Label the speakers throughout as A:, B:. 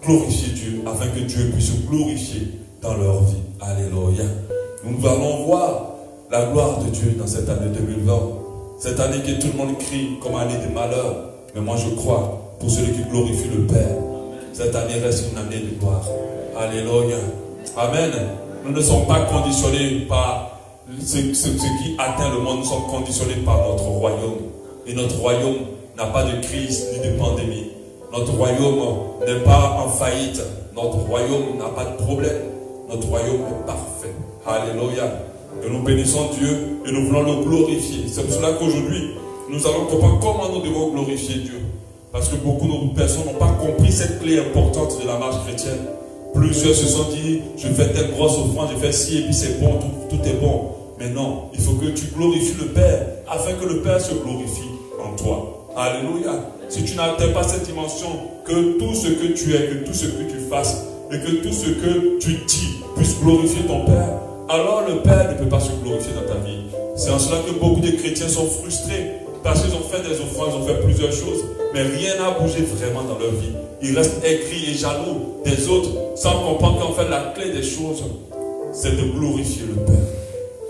A: glorifier Dieu, afin que Dieu puisse se glorifier dans leur vie. Alléluia. Nous allons voir la gloire de Dieu dans cette année 2020. Cette année que tout le monde crie comme année de malheur. Mais moi je crois, pour celui qui glorifie le Père, cette année reste une année de gloire. Alléluia. Amen. Nous ne sommes pas conditionnés par ce qui atteint le monde. Nous sommes conditionnés par notre royaume. Et notre royaume n'a pas de crise ni de pandémie. Notre royaume n'est pas en faillite. Notre royaume n'a pas de problème. Notre royaume est parfait. Alléluia. Et nous bénissons Dieu et nous voulons le glorifier. C'est pour cela qu'aujourd'hui, nous allons comprendre comment nous devons glorifier Dieu. Parce que beaucoup de personnes n'ont pas compris cette clé importante de la marche chrétienne. Plusieurs se sont dit, je fais telle grosse offrande, je fais ci et puis c'est bon, tout est bon. Mais non, il faut que tu glorifies le Père afin que le Père se glorifie en toi. Alléluia. Si tu n'atteins pas cette dimension, que tout ce que tu es, que tout ce que tu fasses et que tout ce que tu dis puisse glorifier ton Père, alors le Père ne peut pas se glorifier dans ta vie. C'est en cela que beaucoup de chrétiens sont frustrés parce qu'ils ont fait des offrandes, ils ont fait plusieurs choses, mais rien n'a bougé vraiment dans leur vie. Ils restent aigris et jaloux des autres sans comprendre qu'en fait la clé des choses, c'est de glorifier le Père.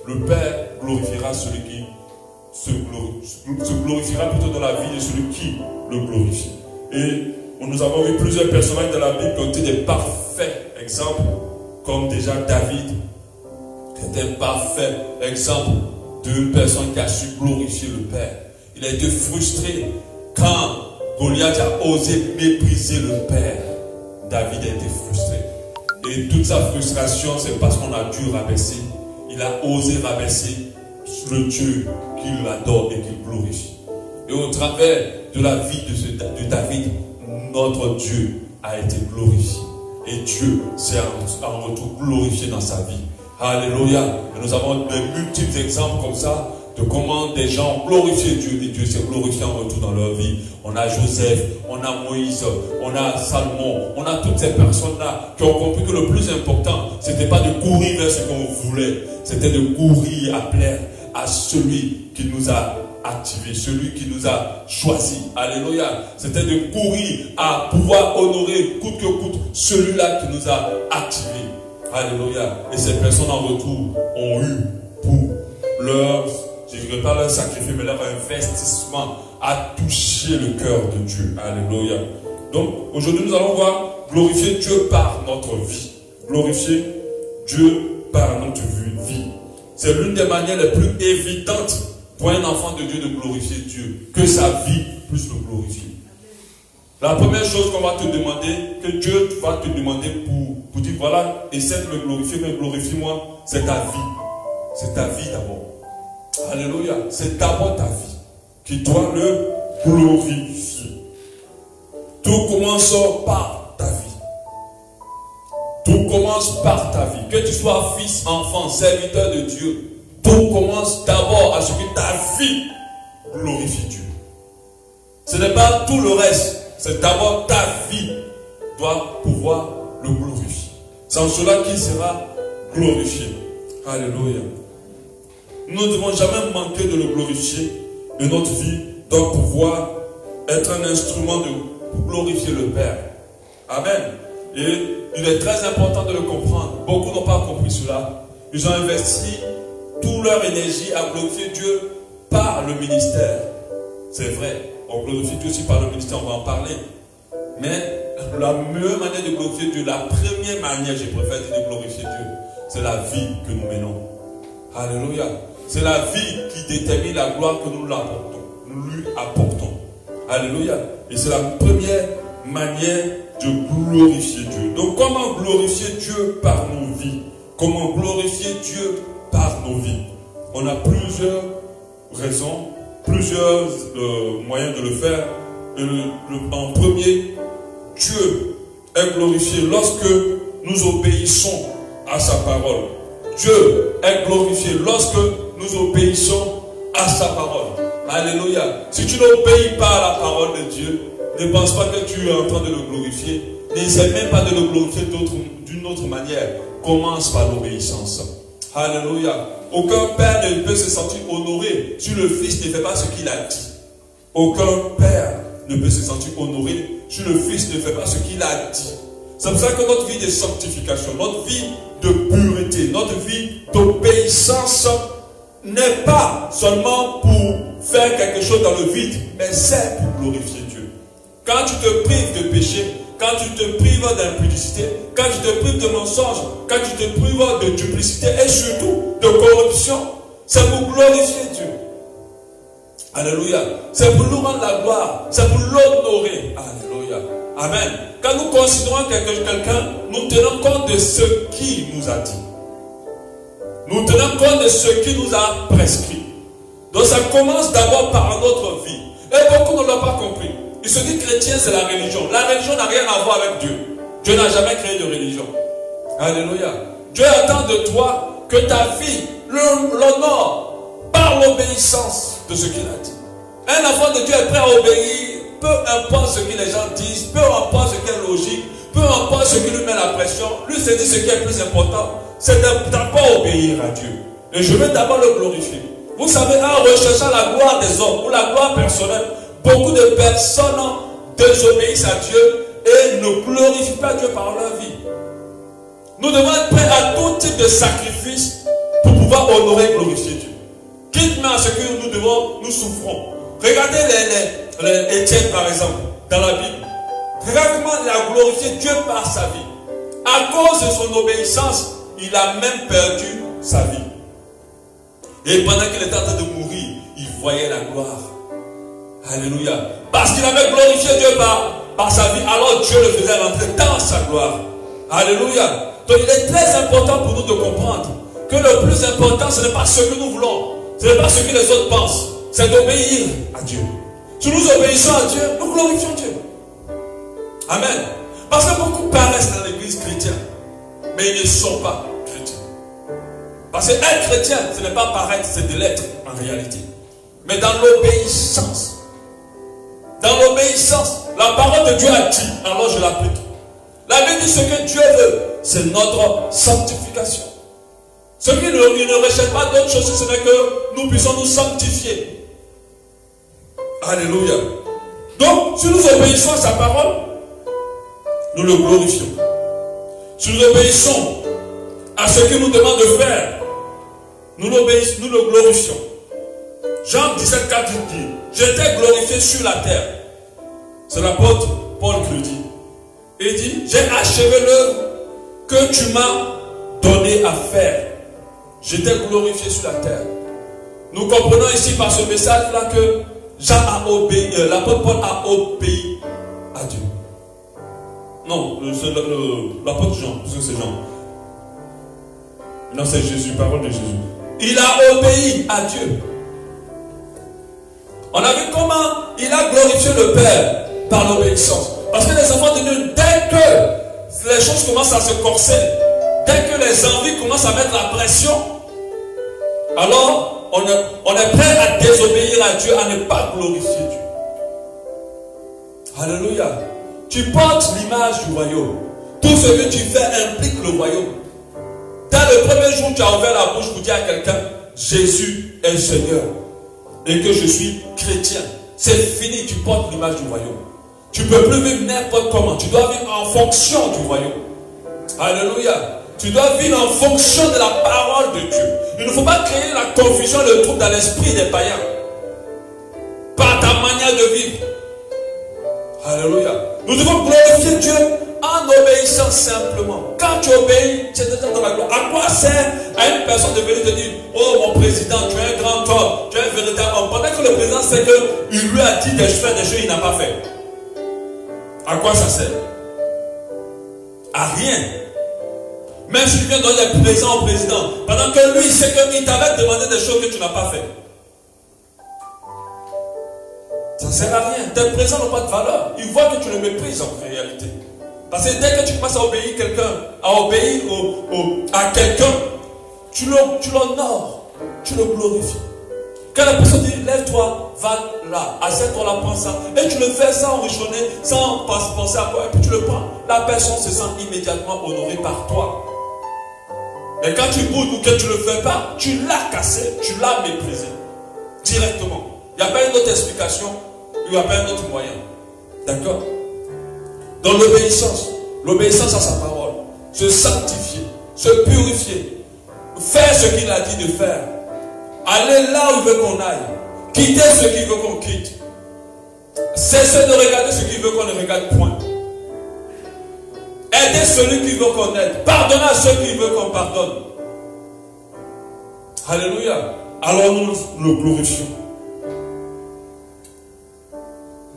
A: Le Père glorifiera celui qui se glorifiera plutôt dans la vie de celui qui le glorifie. Et nous avons vu plusieurs personnages de la Bible qui ont été des parfaits exemples, comme déjà David, qui est un parfait exemple d'une personne qui a su glorifier le Père. Il a été frustré quand Goliath a osé mépriser le Père. David a été frustré. Et toute sa frustration, c'est parce qu'on a dû rabaisser. Il a osé rabaisser le Dieu qu'il adore et qu'il glorifie. Et au travers de la vie de David, notre Dieu a été glorifié. Et Dieu s'est en retour glorifié dans sa vie. Alléluia. Et nous avons de multiples exemples comme ça de comment des gens ont glorifié Dieu et Dieu s'est glorifié en retour dans leur vie. On a Joseph, on a Moïse, on a Salomon, on a toutes ces personnes-là qui ont compris que le plus important, c'était pas de courir vers ce qu'on voulait, c'était de courir à plaire à celui qui nous a activés, celui qui nous a choisis. Alléluia. C'était de courir à pouvoir honorer coûte que coûte celui-là qui nous a activés. Alléluia. Et ces personnes en retour ont eu pour leur, je ne dirais pas leur sacrifice, mais leur investissement à toucher le cœur de Dieu. Alléluia. Donc aujourd'hui nous allons voir glorifier Dieu par notre vie. Glorifier Dieu par notre vie. C'est l'une des manières les plus évidentes pour un enfant de Dieu de glorifier Dieu, que sa vie puisse le glorifier. La première chose qu'on va te demander, que Dieu va te demander pour dire, voilà, essaie de me glorifier, mais glorifie-moi, c'est ta vie. C'est ta vie d'abord. Alléluia. C'est d'abord ta vie qui doit le glorifier. Tout commence par ta vie. Tout commence par ta vie. Que tu sois fils, enfant, serviteur de Dieu, tout commence d'abord à ce que ta vie glorifie Dieu. Ce n'est pas tout le reste. C'est d'abord ta vie doit pouvoir le glorifier. C'est en cela qu'il sera glorifié. Alléluia. Nous ne devons jamais manquer de le glorifier. Et notre vie doit pouvoir être un instrument de glorifier le Père. Amen. Et il est très important de le comprendre. Beaucoup n'ont pas compris cela. Ils ont investi toute leur énergie à glorifier Dieu par le ministère. C'est vrai. On glorifie Dieu aussi par le ministère, on va en parler. Mais la meilleure manière de glorifier Dieu, la première manière, je préfère dire de glorifier Dieu, c'est la vie que nous menons. Alléluia. C'est la vie qui détermine la gloire que nous lui apportons. Alléluia. Et c'est la première manière de glorifier Dieu. Donc comment glorifier Dieu par nos vies? Comment glorifier Dieu par nos vies? On a plusieurs raisons, plusieurs moyens de le faire. En premier, Dieu est glorifié lorsque nous obéissons à sa parole. Dieu est glorifié lorsque nous obéissons à sa parole. Alléluia. Si tu n'obéis pas à la parole de Dieu, ne pense pas que tu es en train de le glorifier. N'essaie même pas de le glorifier d'une autre manière. Commence par l'obéissance. Alléluia. Aucun père ne peut se sentir honoré si le fils ne fait pas ce qu'il a dit. Aucun père ne peut se sentir honoré si le fils ne fait pas ce qu'il a dit. C'est pour ça que notre vie de sanctification, notre vie de pureté, notre vie d'obéissance n'est pas seulement pour faire quelque chose dans le vide, mais c'est pour glorifier Dieu. Quand tu te prives de péché, quand tu te prives d'impudicité, quand tu te prives de mensonge, quand tu te prives de duplicité et surtout de corruption, c'est pour glorifier Dieu. Alléluia. C'est pour nous rendre la gloire, c'est pour l'honorer. Alléluia. Amen. Quand nous considérons quelqu'un, nous tenons compte de ce qu'il nous a dit. Nous tenons compte de ce qu'il nous a prescrit. Donc ça commence d'abord par notre vie. Et beaucoup ne l'ont pas compris. Il se dit chrétien, c'est la religion. La religion n'a rien à voir avec Dieu. Dieu n'a jamais créé de religion. Alléluia. Dieu attend de toi que ta vie l'honore par l'obéissance de ce qu'il a dit. Un enfant de Dieu est prêt à obéir, peu importe ce que les gens disent, peu importe ce qui est logique, peu importe ce qui lui met la pression. Lui se dit ce qui est plus important, c'est d'abord obéir à Dieu. Et je vais d'abord le glorifier. Vous savez, en recherchant la gloire des hommes ou la gloire personnelle, beaucoup de personnes désobéissent à Dieu et ne glorifient pas Dieu par leur vie. Nous devons être prêts à tout type de sacrifice pour pouvoir honorer et glorifier Dieu. Quitte à ce que nous souffrons. Regardez les Étienne par exemple, dans la Bible. Regardez comment il a glorifié Dieu par sa vie. À cause de son obéissance, il a même perdu sa vie. Et pendant qu'il était en train de mourir, il voyait la gloire. Alléluia. Parce qu'il avait glorifié Dieu par sa vie, alors Dieu le faisait rentrer dans sa gloire. Alléluia. Donc il est très important pour nous de comprendre que le plus important, ce n'est pas ce que nous voulons, ce n'est pas ce que les autres pensent, c'est d'obéir à Dieu. Si nous obéissons à Dieu, nous glorifions Dieu. Amen. Parce que beaucoup paraissent dans l'église chrétienne, mais ils ne sont pas chrétiens. Parce que être chrétien, ce n'est pas paraître, c'est de l'être en réalité. Mais dans l'obéissance, la parole de Dieu a dit, alors je l'applique. La Bible dit ce que Dieu veut, c'est notre sanctification. Ce qu'il ne recherche pas d'autre chose, ce n'est que nous puissions nous sanctifier. Alléluia. Donc, si nous obéissons à sa parole, nous le glorifions. Si nous obéissons à ce qu'il nous demande de faire, nous le glorifions. Jean 17, 4 dit, j'étais glorifié sur la terre. C'est l'apôtre Paul qui le dit. Il dit, j'ai achevé l'œuvre que tu m'as donné à faire. J'étais glorifié sur la terre. Nous comprenons ici par ce message-là que Jean a obéi, l'apôtre Paul a obéi à Dieu. Non, c'est l'apôtre Jean, parce que c'est Jean. Non, c'est Jésus, parole de Jésus. Il a obéi à Dieu. On a vu comment il a glorifié le Père par l'obéissance. Parce que les enfants de Dieu, dès que les choses commencent à se corser, dès que les envies commencent à mettre la pression, alors on est prêt à désobéir à Dieu, à ne pas glorifier Dieu. Alléluia. Tu portes l'image du royaume. Tout ce que tu fais implique le royaume. Dans le premier jour, tu as ouvert la bouche pour dire à quelqu'un, Jésus est Seigneur. Et que je suis chrétien. C'est fini, tu portes l'image du royaume. Tu ne peux plus vivre n'importe comment. Tu dois vivre en fonction du royaume. Alléluia. Tu dois vivre en fonction de la parole de Dieu. Il ne faut pas créer la confusion et le trouble dans l'esprit des païens. Par ta manière de vivre. Alléluia. Nous devons glorifier Dieu en obéissant simplement. Quand tu obéis, tu es déjà dans la gloire. À quoi sert à une personne de venir te dire, oh mon président, tu es un grand homme, tu es un véritable homme. Pendant que le président sait qu'il lui a dit de faire des choses qu'il n'a pas fait. À quoi ça sert? À rien. Même si tu viens donner des présents au président, pendant que lui sait qu'il t'avait demandé des choses que tu n'as pas fait. Ça ne sert à rien. Tes présents n'ont pas de valeur. Ils voient que tu le méprises en réalité. Parce que dès que tu commences à obéir à quelqu'un, tu l'honores, tu le glorifies. Quand la personne dit, lève-toi, va là, assieds-toi là, prends ça, et tu le fais sans richonner, sans penser à quoi, et puis tu le prends, la personne se sent immédiatement honorée par toi. Mais quand tu boudes ou que tu ne le fais pas, tu l'as cassé, tu l'as méprisé. Directement. Il n'y a pas une autre explication, il n'y a pas un autre moyen. D'accord? Dans l'obéissance, l'obéissance à sa parole, se sanctifier, se purifier, faire ce qu'il a dit de faire, aller là où il veut qu'on aille, quitter ce qu'il veut qu'on quitte, cesser de regarder ce qu'il veut qu'on ne regarde point, aider celui qui veut qu'on aide, pardonner à ceux qui veulent qu'on pardonne. Alléluia. Alors nous le glorifions.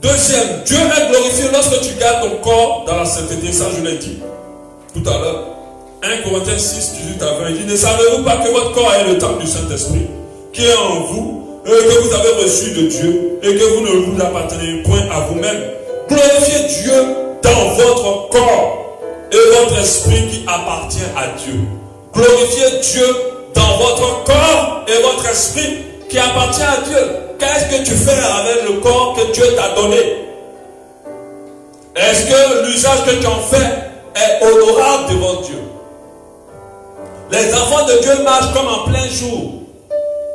A: Deuxième, Dieu est glorifié lorsque tu gardes ton corps dans la sainteté. Ça, je l'ai dit tout à l'heure. 1 Corinthiens 6, 18 à 20. Il dit, ne savez-vous pas que votre corps est le temple du Saint-Esprit qui est en vous, et que vous avez reçu de Dieu, et que vous ne vous appartenez point à vous-même. Glorifiez Dieu dans votre corps et votre esprit qui appartient à Dieu. Glorifiez Dieu dans votre corps et votre esprit qui appartient à Dieu. Qu'est-ce que tu fais avec le corps que Dieu t'a donné? Est-ce que l'usage que tu en fais est honorable devant Dieu? Les enfants de Dieu marchent comme en plein jour.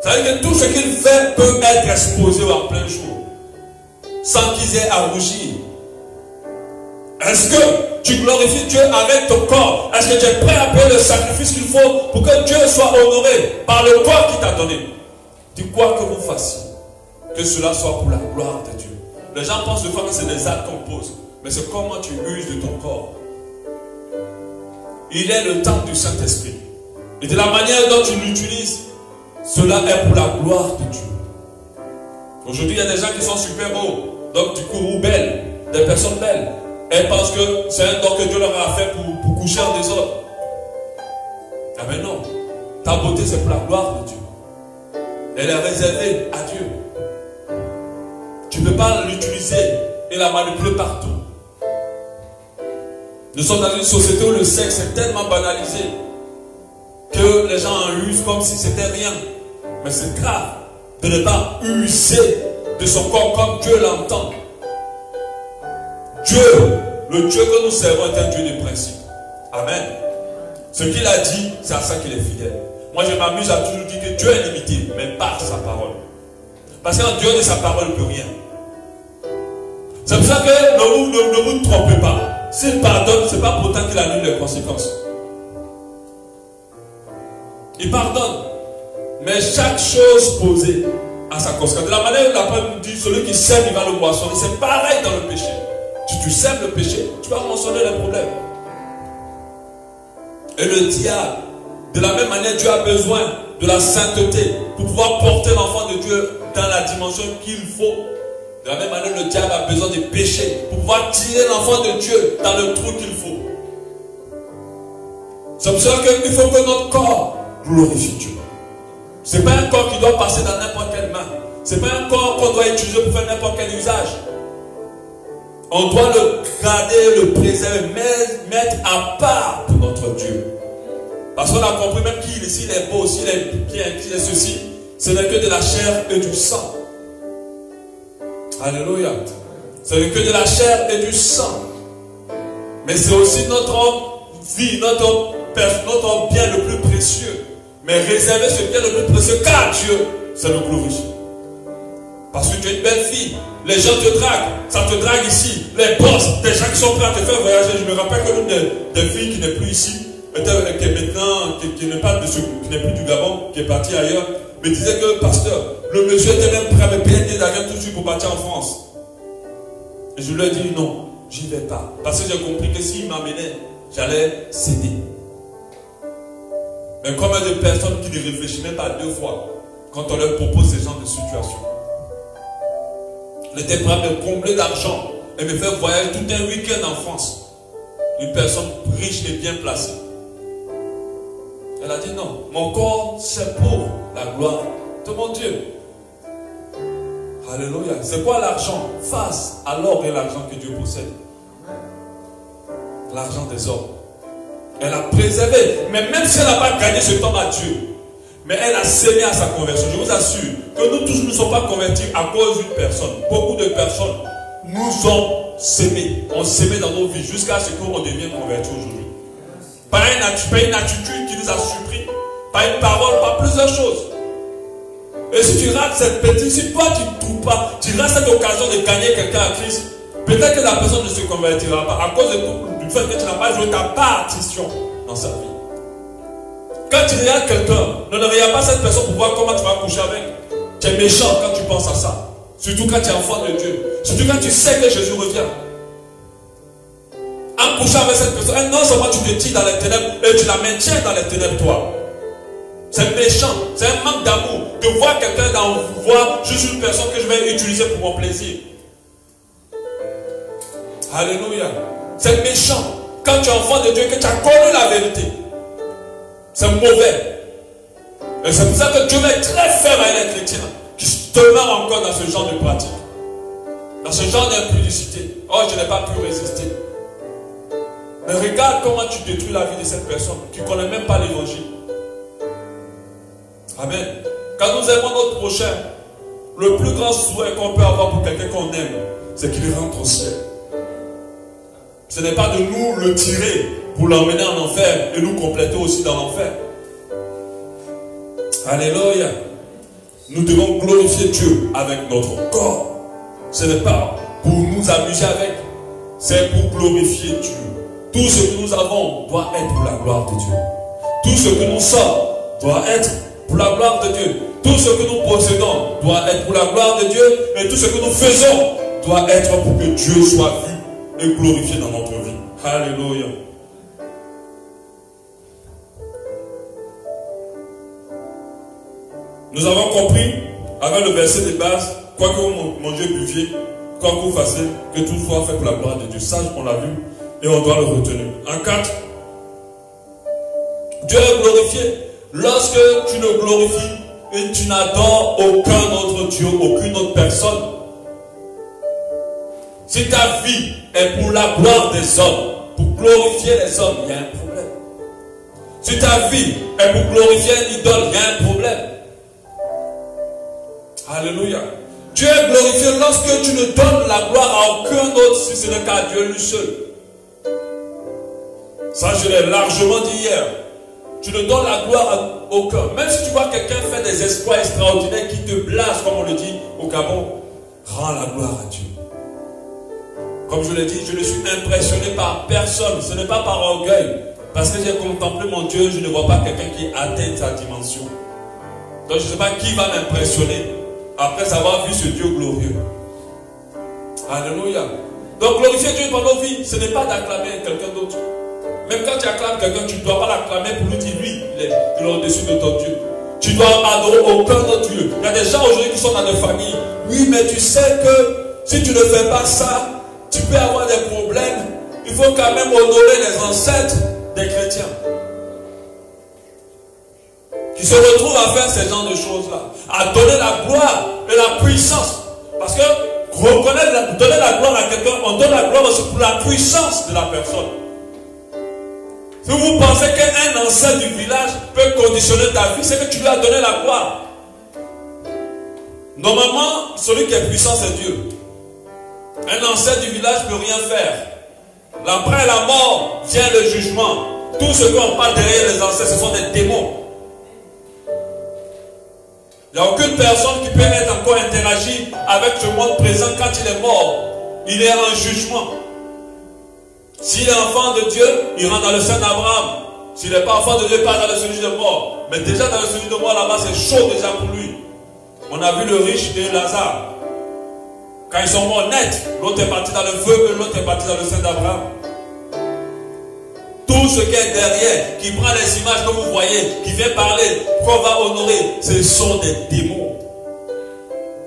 A: Ça veut dire que tout ce qu'ils font peut être exposé en plein jour, sans qu'ils aient à rougir. Est-ce que tu glorifies Dieu avec ton corps? Est-ce que tu es prêt à payer le sacrifice qu'il faut pour que Dieu soit honoré par le corps qu'il t'a donné? Dis quoi que vous fassiez, que cela soit pour la gloire de Dieu. Les gens pensent de fois que c'est des actes qu'on pose, mais c'est comment tu uses de ton corps. Il est le temple du Saint-Esprit. Et de la manière dont tu l'utilises, cela est pour la gloire de Dieu. Aujourd'hui, il y a des gens qui sont super beaux, donc du coup, ou belles, des personnes belles. Elles pensent que c'est un don que Dieu leur a fait pour coucher en désordre. Ah mais non, ta beauté c'est pour la gloire de Dieu. Elle est réservée à Dieu. Tu ne peux pas l'utiliser et la manipuler partout. Nous sommes dans une société où le sexe est tellement banalisé que les gens en usent comme si c'était rien. Mais c'est grave de ne pas user de son corps comme Dieu l'entend. Dieu, le Dieu que nous servons est un Dieu de principe. Amen. Ce qu'il a dit, c'est à ça qu'il est fidèle. Moi, je m'amuse à toujours dire que Dieu est limité, mais par sa parole. Parce qu'en Dieu de sa parole ne peut rien. C'est pour ça que ne vous trompez pas. S'il pardonne, ce n'est pas pourtant qu'il annule les conséquences. Il pardonne. Mais chaque chose posée à sa conséquence. De la manière où la Bible nous dit, celui qui sème, il va le moissonner. C'est pareil dans le péché. Si tu sèmes le péché, tu vas moissonner les problèmes. Et le diable, de la même manière, Dieu a besoin de la sainteté pour pouvoir porter l'enfant de Dieu dans la dimension qu'il faut. De la même manière, le diable a besoin de péché pour pouvoir tirer l'enfant de Dieu dans le trou qu'il faut. C'est pour ça qu'il faut que notre corps glorifie Dieu. Ce n'est pas un corps qui doit passer dans n'importe quelle main. Ce n'est pas un corps qu'on doit utiliser pour faire n'importe quel usage. On doit le garder, le préserver, mettre à part pour notre Dieu. Parce qu'on a compris même s'il est beau, s'il est bien, qu'il est ceci, ce n'est que de la chair et du sang. Alléluia. Ce n'est que de la chair et du sang. Mais c'est aussi notre vie, notre bien le plus précieux. Mais réserver ce bien le plus précieux qu'à Dieu, c'est le glorifier. Parce que tu es une belle fille. Les gens te draguent. Ça te drague ici. Les boss, des gens qui sont prêts à te faire voyager. Je me rappelle que l'une des filles qui n'est plus ici, qui est maintenant, qui n'est pas qui n'est plus du Gabon, qui est partie ailleurs, me disait que, pasteur, le monsieur était même prêt à me payer des d'avion tout de suite pour partir en France. Et je lui ai dit non, j'y vais pas. Parce que j'ai compris que s'il m'amenait, j'allais céder. Mais combien de personnes qui ne réfléchissent même pas deux fois quand on leur propose ce genre de situation? On était prêt à me combler d'argent et me faire voyager tout un week-end en France. Une personne riche et bien placée. Elle a dit non, mon corps c'est pour la gloire de mon Dieu. Alléluia. C'est quoi l'argent? Face à l'or et l'argent que Dieu possède. L'argent des hommes. Elle a préservé. Mais même si elle n'a pas gagné ce temps à Dieu, mais elle a sémé à sa conversion. Je vous assure que nous tous ne sommes pas convertis à cause d'une personne. Beaucoup de personnes nous ont sémé. On sémé dans nos vies jusqu'à ce qu'on devienne convertis aujourd'hui. Pas une attitude qui nous a surpris. Pas une parole, pas plusieurs choses. Et si tu rates cette petite, si toi tu ne trouves pas, tu rates cette occasion de gagner quelqu'un à Christ, peut-être que la personne ne se convertira pas à cause du fait que tu n'as pas joué ta partition dans sa vie. Quand tu regardes quelqu'un, ne regarde pas cette personne pour voir comment tu vas coucher avec. Tu es méchant quand tu penses à ça. Surtout quand tu es enfant de Dieu. Surtout quand tu sais que Jésus revient. En couchant avec cette personne, non seulement tu te tires dans les ténèbres, et tu la maintiens dans les ténèbres toi. C'est méchant, c'est un manque d'amour de voir quelqu'un voir juste une personne que je vais utiliser pour mon plaisir. Alléluia. C'est méchant quand tu es enfant de Dieu que tu as connu la vérité. C'est mauvais. Et c'est pour ça que Dieu est très ferme avec les chrétiens qui demeurent encore dans ce genre de pratique, dans ce genre d'impudicité. Oh, je n'ai pas pu résister. Mais regarde comment tu détruis la vie de cette personne qui ne connaît même pas l'évangile. Amen. Quand nous aimons notre prochain, le plus grand souhait qu'on peut avoir pour quelqu'un qu'on aime, c'est qu'il rentre au ciel. Ce n'est pas de nous le tirer pour l'emmener en enfer et nous compléter aussi dans l'enfer. Alléluia. Nous devons glorifier Dieu avec notre corps. Ce n'est pas pour nous amuser avec, c'est pour glorifier Dieu. Tout ce que nous avons doit être pour la gloire de Dieu. Tout ce que nous sommes doit être pour la gloire de Dieu. Tout ce que nous possédons doit être pour la gloire de Dieu. Et tout ce que nous faisons doit être pour que Dieu soit vu et glorifié dans notre vie. Alléluia. Nous avons compris, avec le verset de base, quoi que vous mangez, buviez, quoi que vous fassiez, que tout soit fait pour la gloire de Dieu. Ça, on l'a vu et on doit le retenir. En 4, Dieu est glorifié lorsque tu le glorifies et tu n'adores aucun autre Dieu, aucune autre personne. Si ta vie est pour la gloire des hommes, pour glorifier les hommes, il y a un problème. Si ta vie est pour glorifier un idole, il y a un problème. Alléluia. Dieu est glorifié lorsque tu ne donnes la gloire à aucun autre si ce n'est qu'à Dieu lui seul. Ça, je l'ai largement dit hier. Tu ne donnes la gloire à aucun. Même si tu vois quelqu'un faire des exploits extraordinaires qui te blasent, comme on le dit au Gabon, rends la gloire à Dieu. Comme je l'ai dit, je ne suis impressionné par personne. Ce n'est pas par orgueil. Parce que j'ai contemplé mon Dieu, je ne vois pas quelqu'un qui atteint sa dimension. Donc je ne sais pas qui va m'impressionner après avoir vu ce Dieu glorieux. Alléluia. Donc glorifier Dieu dans nos vies, ce n'est pas d'acclamer quelqu'un d'autre. Même quand tu acclames quelqu'un, tu ne dois pas l'acclamer pour lui dire lui, il est au-dessus de ton Dieu. Tu dois adorer aucun autre Dieu. Il y a des gens aujourd'hui qui sont dans des familles. Oui, mais tu sais que si tu ne fais pas ça, tu peux avoir des problèmes. Il faut quand même honorer les ancêtres des chrétiens qui se retrouvent à faire ces genres de choses-là, à donner la gloire et la puissance. Parce que donner la gloire à quelqu'un, on donne la gloire aussi pour la puissance de la personne. Si vous pensez qu'un ancêtre du village peut conditionner ta vie, c'est que tu lui as donné la gloire. Normalement, celui qui est puissant, c'est Dieu. Un ancêtre du village ne peut rien faire. Après la mort vient le jugement. Tout ce qu'on parle derrière les ancêtres, ce sont des démons. Il n'y a aucune personne qui peut être encore interagi avec ce monde présent quand il est mort. Il est en jugement. S'il est enfant de Dieu, il rentre dans le sein d'Abraham. S'il n'est pas enfant de Dieu, il part dans le celui de mort. Mais déjà dans le celui de mort là-bas, c'est chaud déjà pour lui. On a vu le riche et Lazare. Quand ils sont morts net, l'autre est parti dans le feu et l'autre est parti dans le sein d'Abraham. Tout ce qui est derrière, qui prend les images que vous voyez, qui vient parler, qu'on va honorer, ce sont des démons.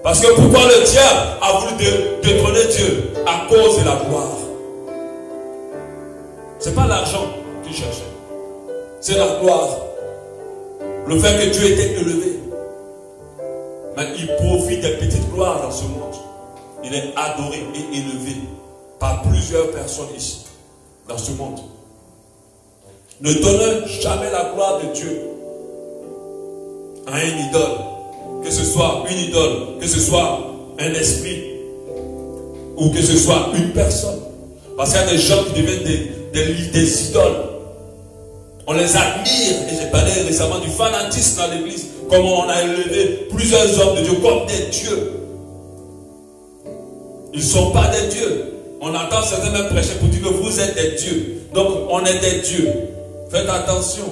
A: Parce que pourquoi le diable a voulu détrôner Dieu? À cause de la gloire. Ce n'est pas l'argent qu'il cherchait. C'est la gloire. Le fait que Dieu était élevé. Mais il profite des petites gloires dans ce monde. Il est adoré et élevé par plusieurs personnes ici, dans ce monde. Ne donnez jamais la gloire de Dieu à une idole. Que ce soit une idole, que ce soit un esprit, ou que ce soit une personne. Parce qu'il y a des gens qui deviennent des idoles. On les admire. Et j'ai parlé récemment du fanatisme dans l'église. Comment on a élevé plusieurs hommes de Dieu comme des dieux. Ils ne sont pas des dieux. On entend certains même prêcher pour dire que vous êtes des dieux. Donc, on est des dieux. Faites attention.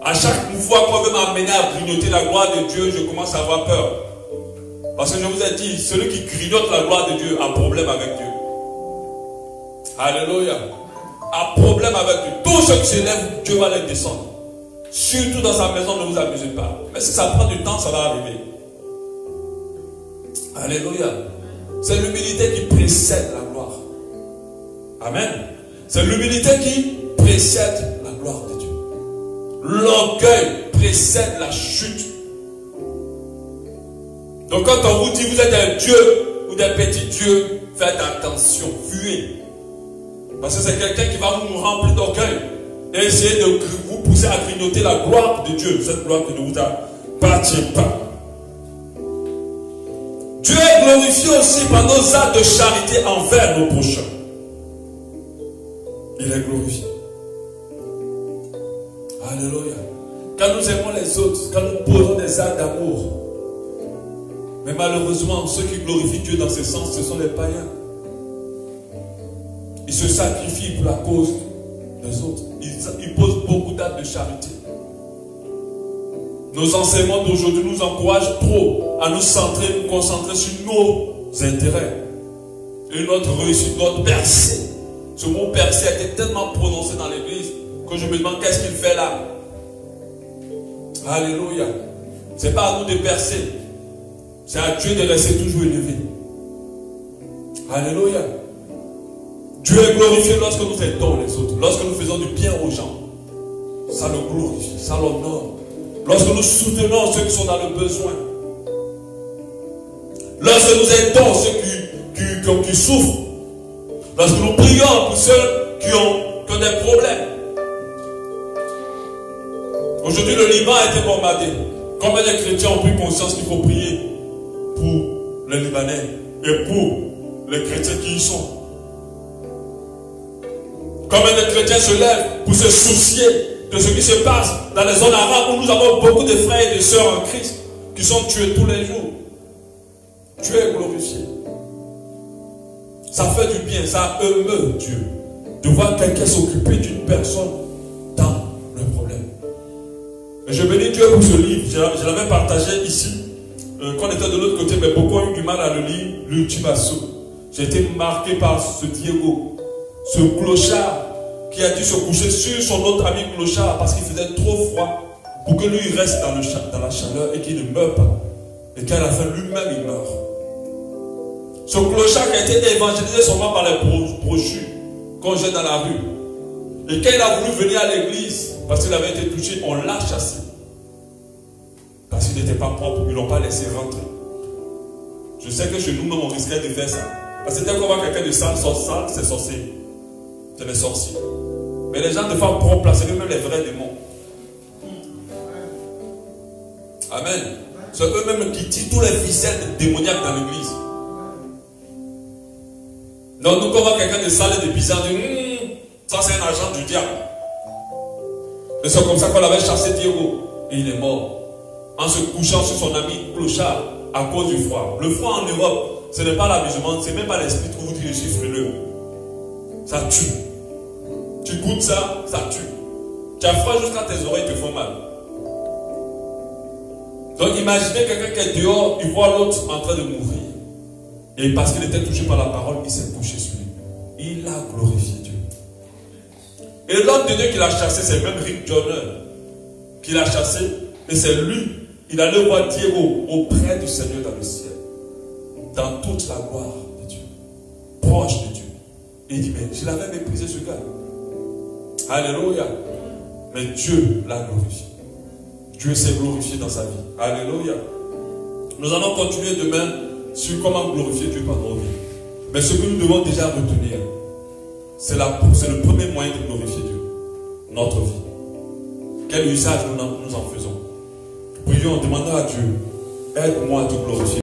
A: À chaque fois qu'on veut m'amener à grignoter la gloire de Dieu, je commence à avoir peur. Parce que je vous ai dit, celui qui grignote la gloire de Dieu a problème avec Dieu. Alléluia. A problème avec Dieu. Tout ce qui s'élève, Dieu va les descendre. Surtout dans sa maison, ne vous amusez pas. Mais si ça prend du temps, ça va arriver. Alléluia. C'est l'humilité qui précède la gloire. Amen. C'est l'humilité qui précède la gloire de Dieu. L'orgueil précède la chute. Donc quand on vous dit vous êtes un dieu ou des petits dieux, faites attention, fuyez. Parce que c'est quelqu'un qui va vous remplir d'orgueil et essayer de vous pousser à grignoter la gloire de Dieu, cette gloire qui ne vous appartient pas. Dieu est glorifié aussi par nos actes de charité envers nos prochains. Il est glorifié. Alléluia. Quand nous aimons les autres, quand nous posons des actes d'amour, mais malheureusement, ceux qui glorifient Dieu dans ce sens, ce sont les païens. Ils se sacrifient pour la cause des autres. Ils posent beaucoup d'actes de charité. Nos enseignements d'aujourd'hui nous encouragent trop à nous centrer, nous concentrer sur nos intérêts et notre réussite, notre percée. Ce mot percée a été tellement prononcé dans l'église que je me demande qu'est-ce qu'il fait là. Alléluia. Ce n'est pas à nous de percer. C'est à Dieu de rester toujours élevé. Alléluia. Dieu est glorifié lorsque nous aidons les autres, lorsque nous faisons du bien aux gens. Ça le glorifie, ça l'honore. Lorsque nous soutenons ceux qui sont dans le besoin. Lorsque nous aidons ceux qui souffrent. Lorsque nous prions pour ceux qui ont des problèmes. Aujourd'hui, le Liban a été bombardé. Combien de chrétiens ont pris conscience qu'il faut prier pour les Libanais et pour les chrétiens qui y sont? Combien de chrétiens se lèvent pour se soucier de ce qui se passe dans les zones arabes où nous avons beaucoup de frères et de sœurs en Christ qui sont tués tous les jours? Dieu est glorifié. Ça fait du bien, ça émeut Dieu de voir quelqu'un s'occuper d'une personne dans le problème. Et je bénis Dieu pour ce livre. Je l'avais partagé ici, quand on était de l'autre côté, mais beaucoup ont eu du mal à le lire, l'ultime assaut. J'ai été marqué par ce Diego, ce clochard qui a dû se coucher sur son autre ami clochard parce qu'il faisait trop froid pour que lui il reste dans la chaleur et qu'il ne meure pas. Et qu'à la fin lui-même il meurt. Ce clochard qui a été évangélisé seulement par les brochures qu'on jette dans la rue. Et quand il a voulu venir à l'église, parce qu'il avait été touché, on l'a chassé. Parce qu'il n'était pas propre, ils ne l'ont pas laissé rentrer. Je sais que chez nous, on risquait de faire ça. Parce que dès qu'on voit quelqu'un de sale, c'est sorcier. C'est les sorciers. Mais les gens de femmes propres, c'est eux-mêmes les vrais démons. Amen. C'est eux-mêmes qui tirent tous les ficelles démoniaques dans l'église. Donc nous, quand on voit quelqu'un de sale et de bizarre, on dit, ça c'est un agent du diable. Et c'est comme ça qu'on avait chassé Diego. Et il est mort. En se couchant sur son ami clochard à cause du froid. Le froid en Europe, ce n'est pas l'amusement, ce n'est même pas l'esprit qui vous dit je suis frileux. Ça tue. Tu goûtes ça, ça tue. Tu as froid jusqu'à tes oreilles te font mal. Donc imaginez quelqu'un qui est dehors, il voit l'autre en train de mourir. Et parce qu'il était touché par la parole, il s'est couché sur lui. Il a glorifié Dieu. Et l'homme de Dieu qui l'a chassé, c'est même Rick Joyner qui l'a chassé. Et c'est lui, il allait voir Diego auprès du Seigneur dans le ciel. Dans toute la gloire de Dieu. Proche de Dieu. Et il dit, mais je l'avais méprisé ce gars. Alléluia. Mais Dieu l'a glorifié. Dieu s'est glorifié dans sa vie. Alléluia. Nous allons continuer demain sur comment glorifier Dieu par nos vies. Mais ce que nous devons déjà retenir, c'est le premier moyen de glorifier Dieu. Notre vie. Quel usage nous en faisons? Prions, demandons à Dieu, aide-moi à te glorifier.